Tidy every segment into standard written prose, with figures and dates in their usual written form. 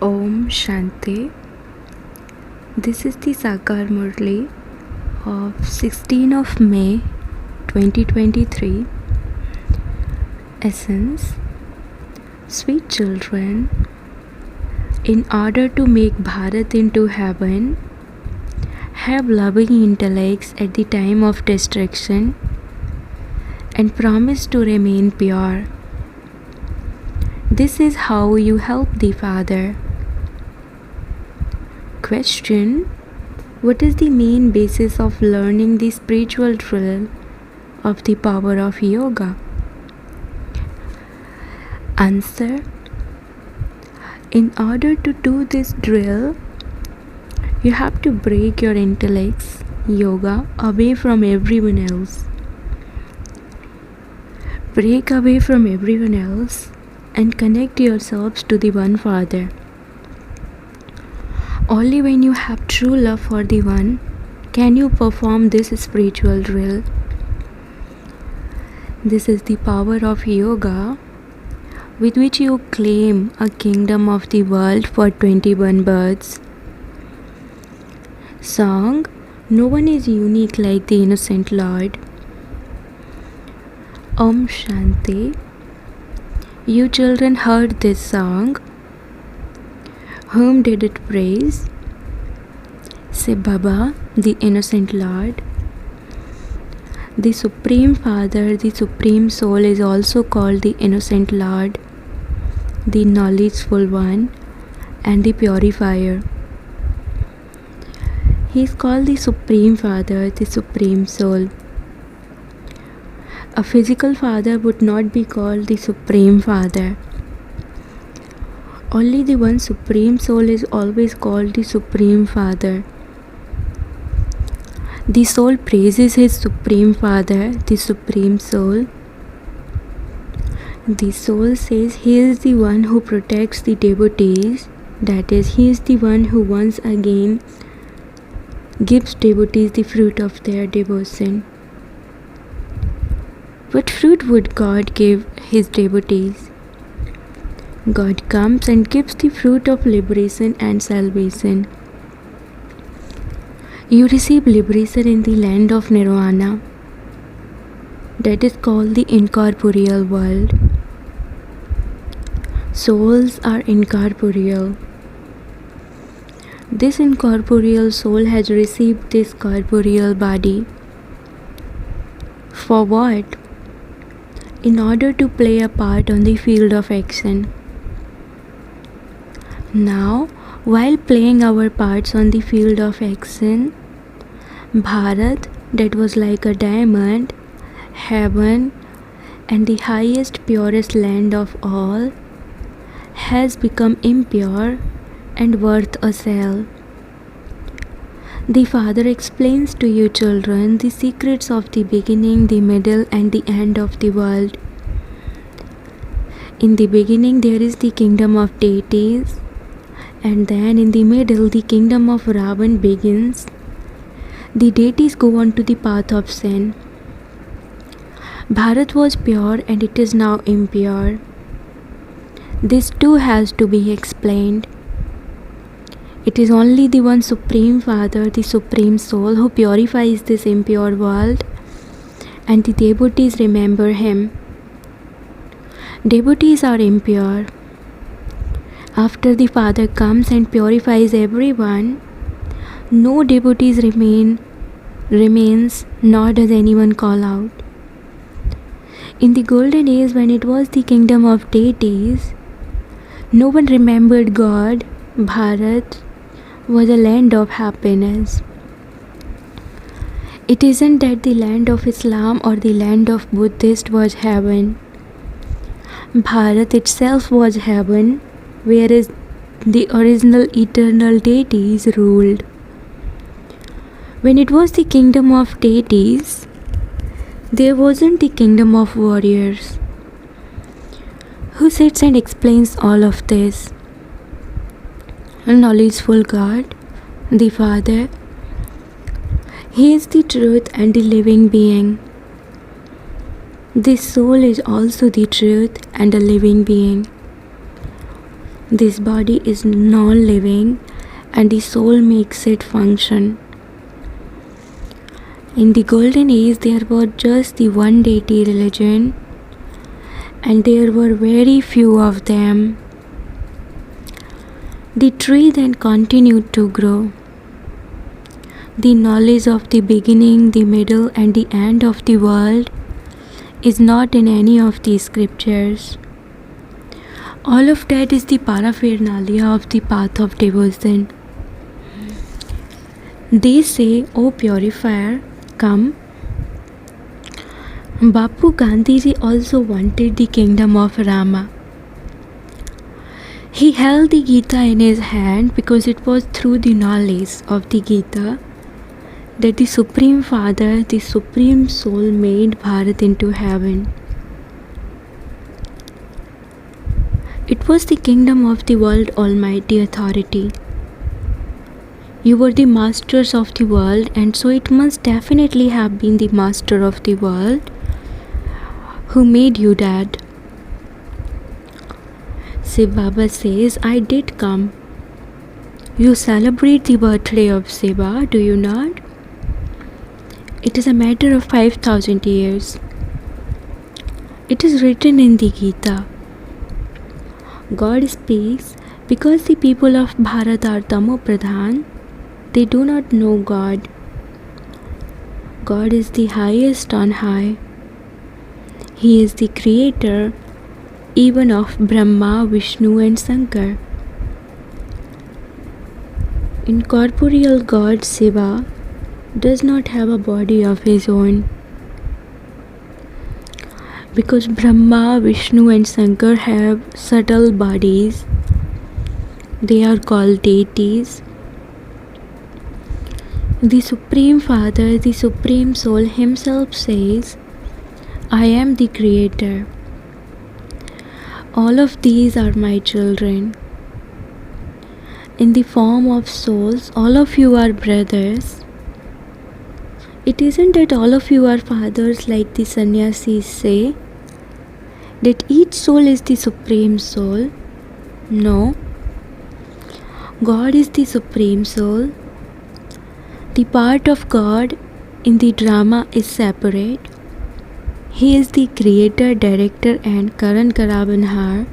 Om Shanti. This is the Sakar Murli of 16 of May 2023. Essence. Sweet children, in order to make Bharat into heaven, have loving intellects at the time of destruction and promise to remain pure. This is how you help the Father. Question: what is the main basis of learning the spiritual drill of the power of yoga? Answer: in order to do this drill, you have to break your intellects, yoga, away from everyone else. Break away from everyone else and connect yourselves to the one Father. Only when you have true love for the one can you perform this spiritual drill. This is the power of yoga with which you claim a kingdom of the world for 21 births. Song: no one is unique like the innocent Lord. Om Shanti. You children heard this song. Whom did it praise? Say Baba, the innocent Lord. The Supreme Father, the Supreme Soul is also called the innocent Lord, the knowledgeful one, and the purifier. He is called the Supreme Father, the Supreme Soul. A physical father would not be called the Supreme Father. Only the one Supreme Soul is always called the Supreme Father. The soul praises his Supreme Father, the Supreme Soul. The soul says he is the one who protects the devotees, that is, he is the one who once again gives devotees the fruit of their devotion. What fruit would God give his devotees? God comes and gives the fruit of liberation and salvation. You receive liberation in the land of Nirvana, that is called the incorporeal world. Souls are incorporeal. This incorporeal soul has received this corporeal body. For what? In order to play a part on the field of action. Now, while playing our parts on the field of action, Bharat, that was like a diamond, heaven, and the highest, purest land of all, has become impure and worth a shell. The Father explains to you children the secrets of the beginning, the middle, and the end of the world. In the beginning there is the kingdom of deities, and then in the middle the kingdom of Ravan begins. The deities go on to the path of sin. Bharat was pure and it is now impure. This too has to be explained. It is only the one Supreme Father, the Supreme Soul, who purifies this impure world, and the devotees remember him. Devotees are impure. After the Father comes and purifies everyone, no devotees remains, nor does anyone call out. In the golden age, when it was the kingdom of deities, no one remembered God. Bharat was a land of happiness. It isn't that the land of Islam or the land of Buddhist was heaven. Bharat itself was heaven, whereas the original eternal deities ruled. When it was the kingdom of deities, there wasn't the kingdom of warriors. Who sits and explains all of this? A knowledgeful God, the Father. He is the truth and the living being. This soul is also the truth and a living being. This body is non-living and the soul makes it function. In the golden age, there was just the one deity religion, and there were very few of them. The tree then continued to grow. The knowledge of the beginning, the middle, and the end of the world is not in any of the scriptures. All of that is the paraphernalia of the path of devotion. They say, "O purifier, come." Bapu Gandhiji also wanted the kingdom of Rama. He held the Gita in his hand because it was through the knowledge of the Gita that the Supreme Father, the Supreme Soul, made Bharat into heaven. It was the kingdom of the world Almighty Authority. You were the masters of the world, and so it must definitely have been the master of the world who made you that. Shiv Baba says, "I did come." You celebrate the birthday of Shiva, do you not? It is a matter of 5,000 years. It is written in the Gita. God speaks because the people of Bharat are Tamo Pradhan. They do not know God. God is the highest on high. He is the creator even of Brahma, Vishnu and Shankar. Incorporeal God Shiva does not have a body of his own. Because Brahma, Vishnu and Shankar have subtle bodies, they are called deities. The Supreme Father, the Supreme Soul himself says, "I am the Creator. All of these are my children. In the form of souls, all of you are brothers. It isn't that all of you are fathers like the sannyasis say, that each soul is the Supreme Soul. No. God is the Supreme Soul. The part of God in the drama is separate. He is the creator, director and Karan Karabanhar.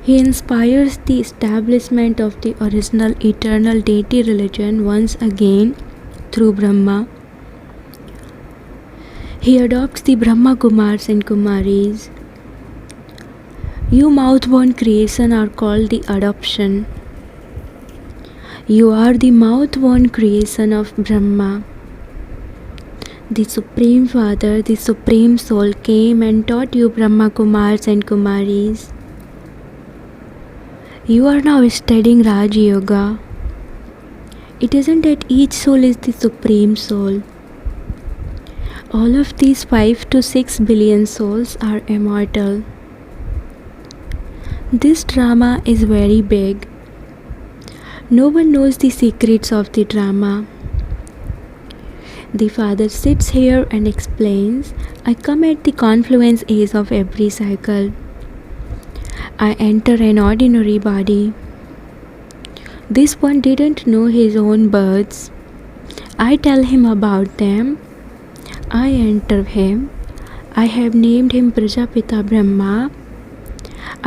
He inspires the establishment of the original eternal deity religion once again through Brahma. He adopts the Brahma Kumars and Kumaris. You mouth-born creation are called the adoption. You are the mouth-born creation of Brahma. The Supreme Father, the Supreme Soul came and taught you Brahma Kumars and Kumaris. You are now studying Raj Yoga. It isn't that each soul is the Supreme Soul. All of these 5 to 6 billion souls are immortal. This drama is very big. No one knows the secrets of the drama. The Father sits here and explains, "I come at the confluence age of every cycle. I enter an ordinary body. This one didn't know his own births. I tell him about them. I enter him. I have named him Prajapita Brahma.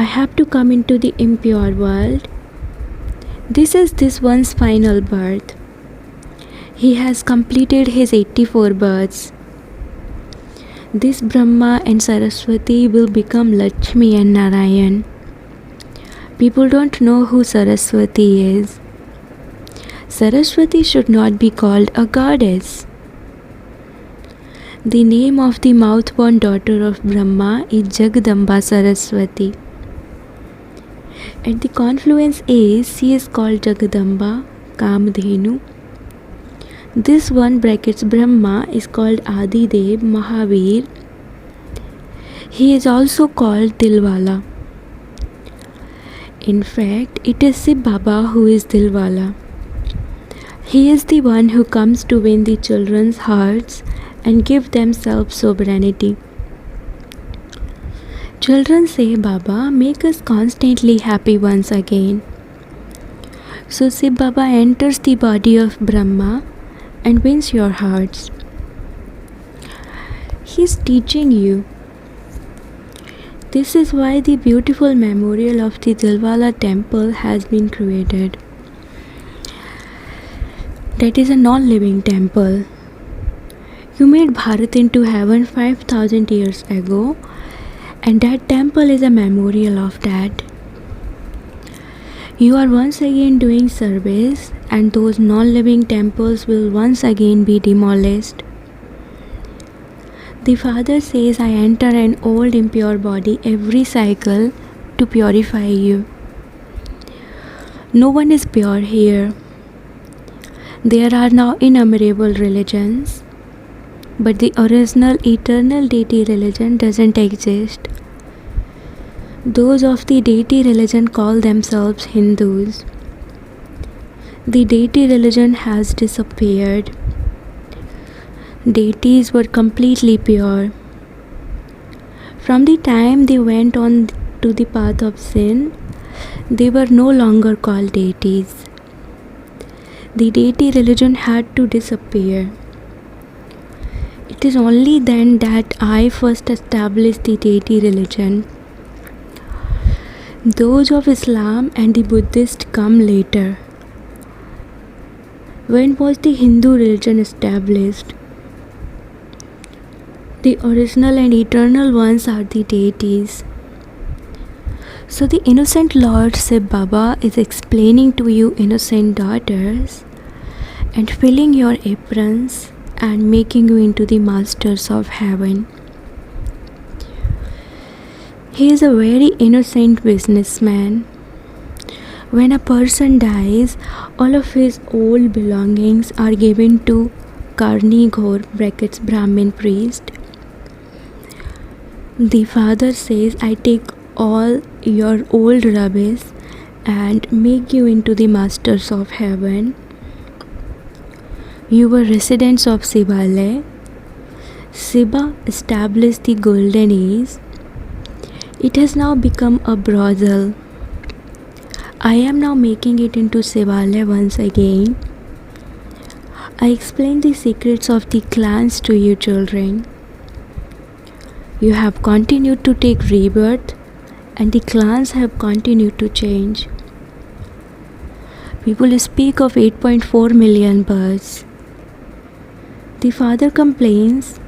I have to come into the impure world. This is this one's final birth. He has completed his 84 births. This Brahma and Saraswati will become Lakshmi and Narayan. People don't know who Saraswati is. Saraswati should not be called a goddess. The name of the mouth-born daughter of Brahma is Jagadamba Saraswati. At the confluence age, she is called Jagadamba, Kamdhenu. This one brackets Brahma is called Adidev Mahavir. He is also called Dilwala. In fact, it is Shiv Baba who is Dilwala. He is the one who comes to win the children's hearts and give them self-sovereignty. Children say, Baba, make us constantly happy once again. So Shiv Baba enters the body of Brahma and wins your hearts. He is teaching you. This is why the beautiful memorial of the Dilwala temple has been created. That is a non-living temple. You made Bharat into heaven 5,000 years ago, and that temple is a memorial of that. You are once again doing service, and those non-living temples will once again be demolished. The Father says, I enter an old impure body every cycle to purify you. No one is pure here. There are now innumerable religions, but the original eternal deity religion doesn't exist. Those of the deity religion call themselves Hindus. The deity religion has disappeared. Deities were completely pure. From the time they went on to the path of sin, they were no longer called deities. The deity religion had to disappear. It is only then that I first established the deity religion. Those of Islam and the Buddhist come later. When was the Hindu religion established? The original and eternal ones are the deities. So the innocent Lord Shiv Baba is explaining to you innocent daughters and filling your aprons and making you into the masters of heaven. He is a very innocent businessman. When a person dies, all of his old belongings are given to Karni Ghor (Brahmin priest). The Father says, I take all your old rubbish and make you into the masters of heaven. You were residents of Shivalaya. Shiva established the golden age. It has now become a brothel. I am now making it into Shivalaya once again. I explain the secrets of the clans to you children. You have continued to take rebirth, and the clans have continued to change. People speak of 8.4 million births. The Father complains,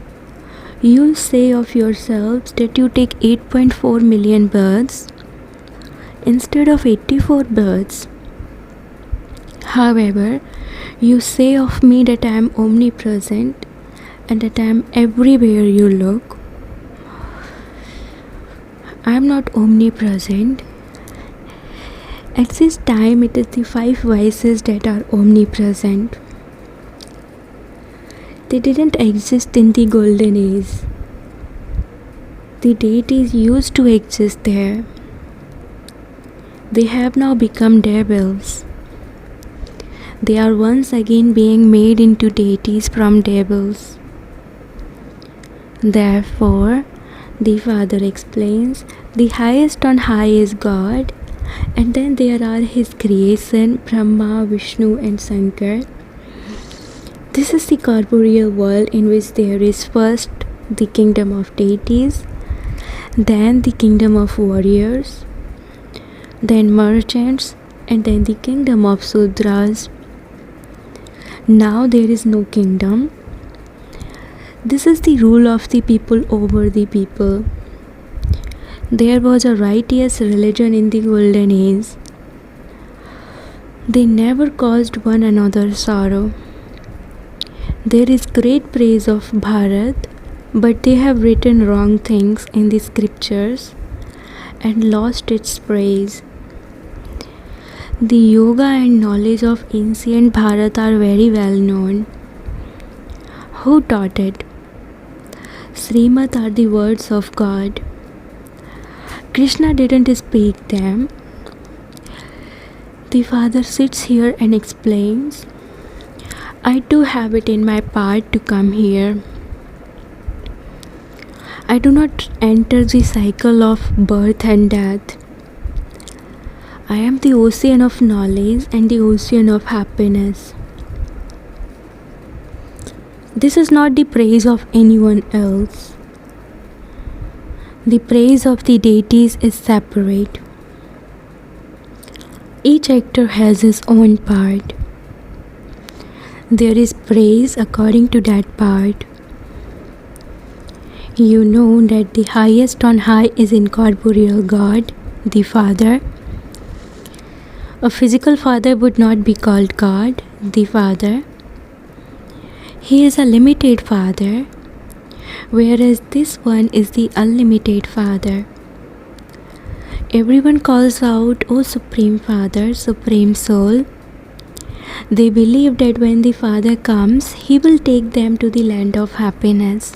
you say of yourselves that you take 8.4 million births instead of 84 births. However, you say of me that I am omnipresent and that I am everywhere you look. I am not omnipresent. At this time, it is the 5 vices that are omnipresent. They didn't exist in the golden age. The deities used to exist there. They have now become devils. They are once again being made into deities from devils. Therefore, the Father explains, the highest on high is God, and then there are his creation, Brahma, Vishnu and Shankar. This is the corporeal world in which there is first the kingdom of deities, then the kingdom of warriors, then merchants, and then the kingdom of Sudras. Now there is no kingdom. This is the rule of the people over the people. There was a righteous religion in the golden age. They never caused one another sorrow. There is great praise of Bharat, but they have written wrong things in the scriptures and lost its praise. The yoga and knowledge of ancient Bharat are very well known. Who taught it? Srimad are the words of God. Krishna didn't speak them. The Father sits here and explains, I too have it in my part to come here. I do not enter the cycle of birth and death. I am the ocean of knowledge and the ocean of happiness. This is not the praise of anyone else. The praise of the deities is separate. Each actor has his own part. There is praise according to that part. You know that the highest on high is incorporeal God, the Father. A physical father would not be called God, the Father. He is a limited Father, whereas this one is the unlimited Father. Everyone calls out, "O Supreme Father, Supreme Soul." They believe that when the Father comes, He will take them to the land of happiness.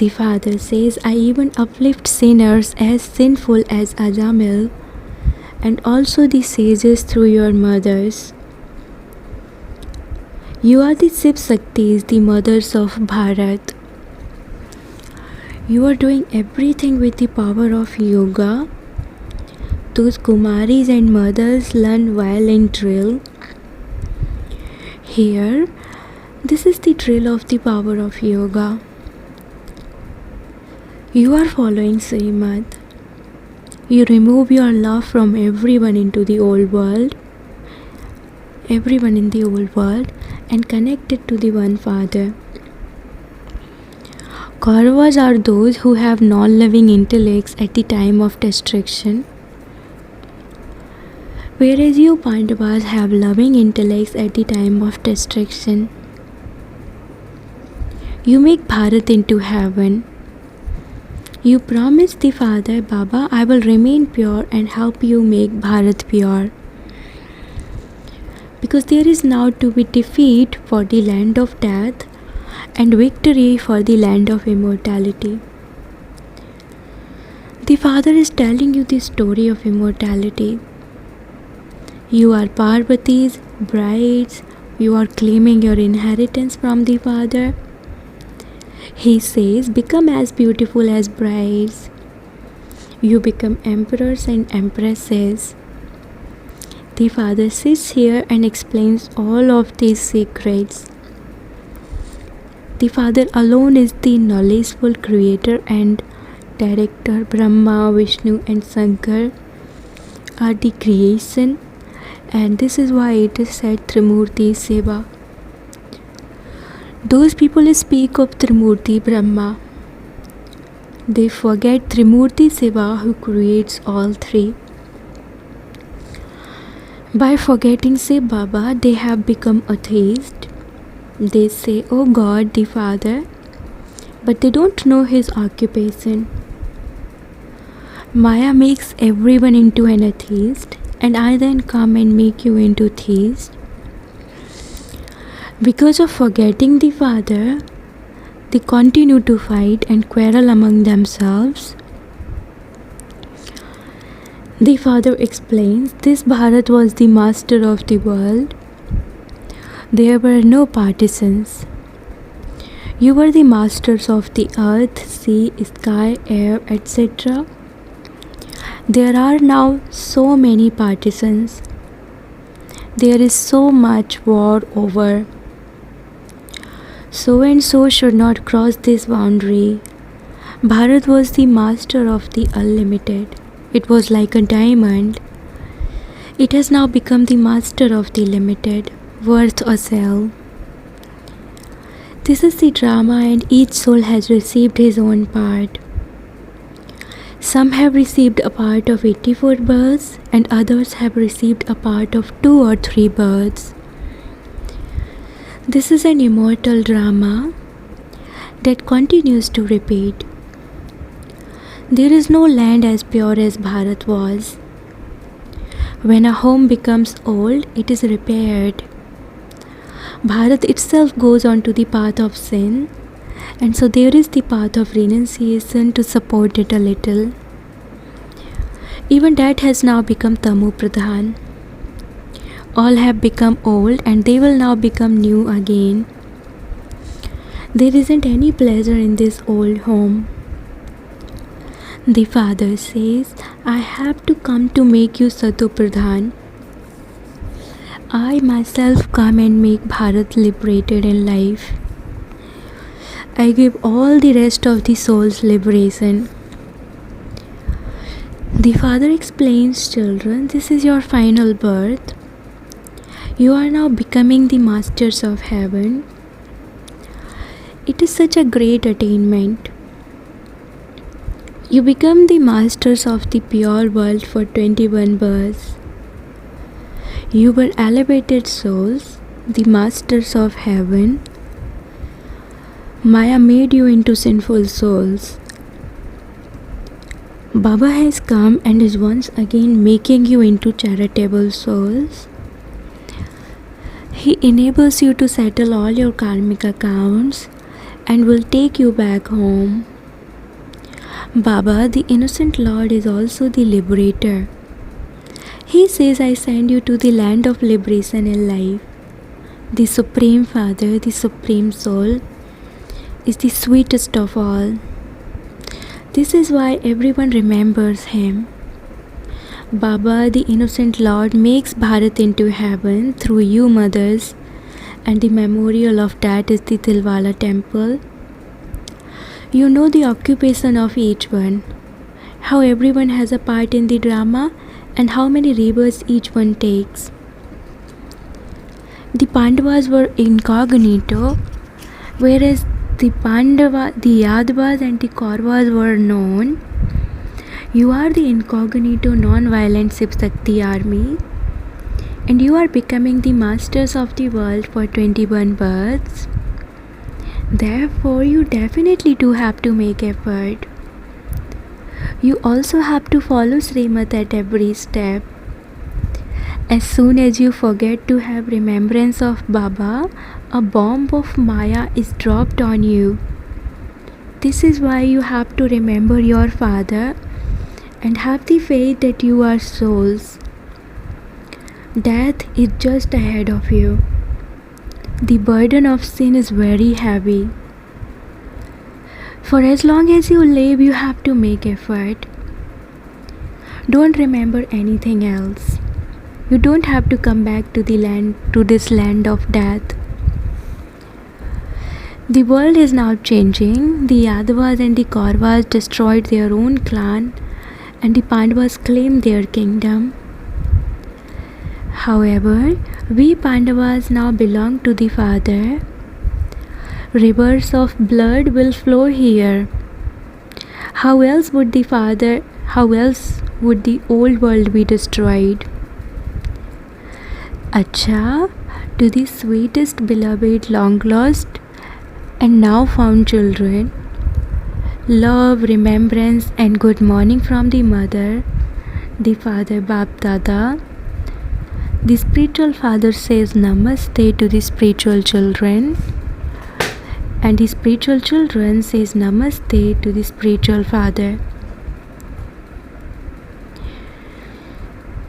The Father says, "I even uplift sinners as sinful as Ajamil, and also the sages through your mothers. You are the Shiv Shaktis, the mothers of Bharat. You are doing everything with the power of yoga. Those Kumaris and mothers learn violin drill. Here, this is the drill of the power of yoga. You are following Srimad. You remove your love from everyone in the old world, and connect it to the one Father. Kauravas are those who have non-living intellects at the time of destruction, whereas you Pandavas have loving intellects at the time of destruction. You make Bharat into heaven. You promise the Father, "Baba, I will remain pure and help you make Bharat pure." Because there is now to be defeat for the land of death and victory for the land of immortality. The Father is telling you the story of immortality. You are Parvati's brides. You are claiming your inheritance from the Father. He says, "Become as beautiful as brides." You become emperors and empresses. The Father sits here and explains all of these secrets. The Father alone is the knowledgeful creator and director. Brahma, Vishnu and Shankar are the creation, and this is why it is said Trimurti Seva. Those people speak of Trimurti Brahma. They forget Trimurti Seva who creates all three. By forgetting Shiv Baba, they have become atheist. They say, "Oh God, the Father," but they don't know His occupation. Maya makes everyone into an atheist, and I then come and make you into theist. Because of forgetting the Father, they continue to fight and quarrel among themselves. The Father explains, this Bharat was the master of the world. There were no partisans. You were the masters of the earth, sea, sky, air, etc. There are now so many partisans. There is so much war over. So and so should not cross this boundary. Bharat was the master of the unlimited. It was like a diamond. It has now become the master of the limited, worth a shell. This is the drama, and each soul has received his own part. Some have received a part of 84 births, and others have received a part of 2 or 3 births. This is an immortal drama that continues to repeat. There is no land as pure as Bharat was. When a home becomes old, it is repaired. Bharat itself goes on to the path of sin, and so there is the path of renunciation to support it a little. Even that has now become Tamu Pradhan. All have become old, and they will now become new again. There isn't any pleasure in this old home. The father says, I have to come to make you Satu Pradhan. I myself come and make Bharat liberated in life. I give all the rest of the soul's liberation. The father explains, children, this is your final birth. You are now becoming the masters of heaven. It is such a great attainment. You become the masters of the pure world for 21 births. You were elevated souls, the masters of heaven. Maya made you into sinful souls. Baba has come and is once again making you into charitable souls. He enables you to settle all your karmic accounts and will take you back home. Baba, the innocent Lord, is also the liberator. He says, I send you to the land of liberation in life. The Supreme Father, the Supreme Soul, is the sweetest of all. This is why everyone remembers him. Baba, the innocent Lord, makes Bharat into heaven through you mothers, and the memorial of that is the Tilwala temple. You know the occupation of each one, how everyone has a part in the drama and how many rebirths each one takes. The Pandavas were incognito, whereas the Yadavas and the Kauravas were known. You are the incognito non-violent Shiv Shakti army, and you are becoming the masters of the world for 21 births. Therefore, you definitely do have to make effort. You also have to follow Srimad at every step. As soon as you forget to have remembrance of Baba, a bomb of Maya is dropped on you. This is why you have to remember your father and have the faith that you are souls. Death is just ahead of you. The burden of sin is very heavy. For as long as you live, you have to make effort. Don't remember anything else. You don't have to come back to this land of death. The world is now changing. The Yadavas and the Kauravas destroyed their own clan, and the Pandavas claimed their kingdom. However, we Pandavas now belong to the Father. Rivers of blood will flow here. How else would the old world be destroyed? Acha, to the sweetest beloved long lost and now found children, love, remembrance and good morning from the mother, the father Bap Dada. The spiritual father says namaste to the spiritual children, and the spiritual children says namaste to the spiritual father.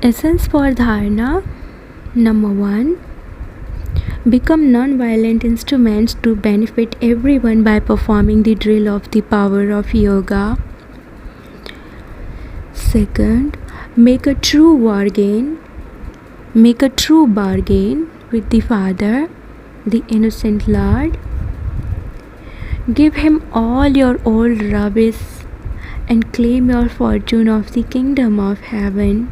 Essence for dharana. Number 1. Become non-violent instruments to benefit everyone by performing the drill of the power of yoga. Second, make a true bargain with the Father, the innocent Lord. Give him all your old rubbish and claim your fortune of the kingdom of heaven.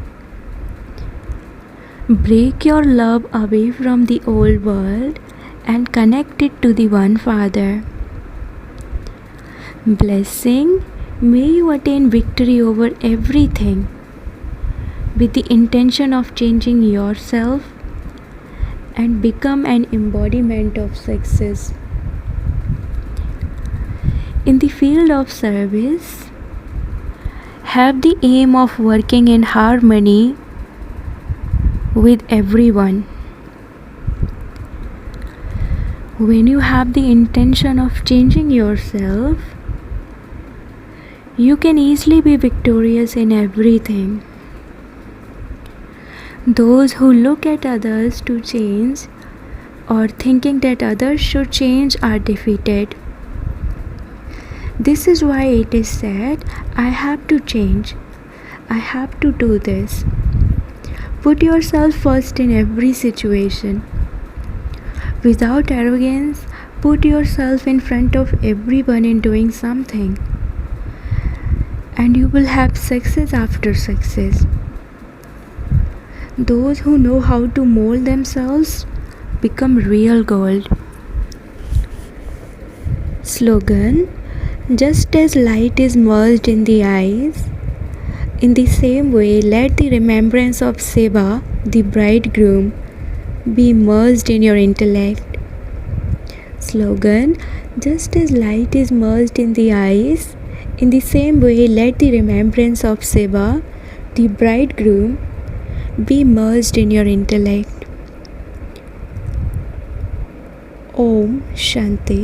Break your love away from the old world and connect it to the one Father. Blessing, may you attain victory over everything with the intention of changing yourself and become an embodiment of success. In the field of service, have the aim of working in harmony with everyone. When you have the intention of changing yourself, you can easily be victorious in everything. Those who look at others to change or thinking that others should change are defeated. This is why it is said, I have to change. I have to do this. Put yourself first in every situation. Without arrogance, put yourself in front of everyone in doing something. And you will have success after success. Those who know how to mold themselves become real gold. Slogan: just as light is merged in the eyes, in the same way let the remembrance of Shiva, the bridegroom, be merged in your intellect. Slogan: just as light is merged in the eyes, in the same way let the remembrance of Shiva, the bridegroom, be merged in your intellect. Om Shanti.